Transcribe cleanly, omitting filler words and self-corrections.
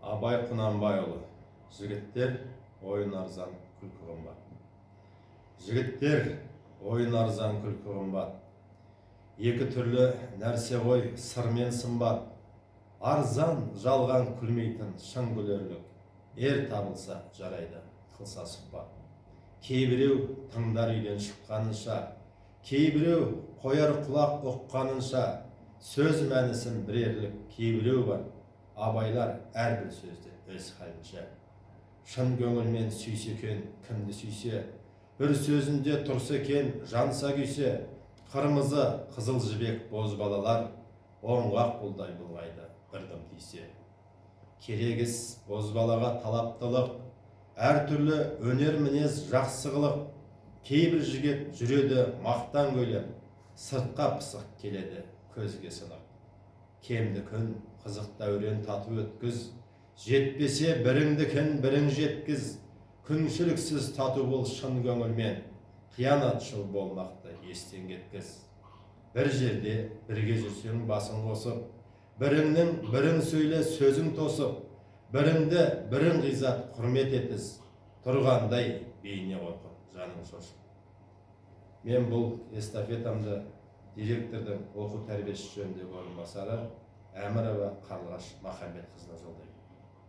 Абай Құнанбайұлы. Жігіттер, ойын арзан, күлкі қымбат. Жігіттер, ойын арзан, күлкі қымбат. Екі түрлі нәрсе ғой, сыр мен сымбат. Арзан, жалған күлмейтін шын күлерлік. Ер табылса жарайды, қылса сұхбат. Кейбіреу тыңдар үйден шыққанынша, кейбіреу қояр құлақ ұққанынша, сөз мәнісін бірерлік кейбіреу бар. Абайлар әрбір сөзді өз халінше. Шын көңілмен сүйсе екен, кімді сүйсе, бір сөзінде тұрса екен, жанса күйсе, қырмызы қызыл жібек боз балалар, оңғақ бұлдай бұлғайды бірдім тисе. Керегіс боз балаға талаптылық, әртүрлі өнер мінез жақсы қылық. Кейбір жігіт жүреді мақтан көйлеп, сыртқа пысық келеді көзге сынық. Кемді күн, қызық дәурен тату өткіз, жетпесе біріңдікін бірің жеткіз. Күншіліксіз тату бол шын көңілмен, қиянатшыл болмақты естен кеткіз. Бір жерде бірге жүрсең басын қосып, біріңнің бірің сөйле сөзің тосып, біріңді бірің ғизат құрмет етіз, тұрғандай бейне қорқып жаның шошып. Мен бұл эстафетамды директордың оқу тәрбиесі жөніндегі орынбасары Әмірова Қарлығаш Махамбетқызына жолдаймын.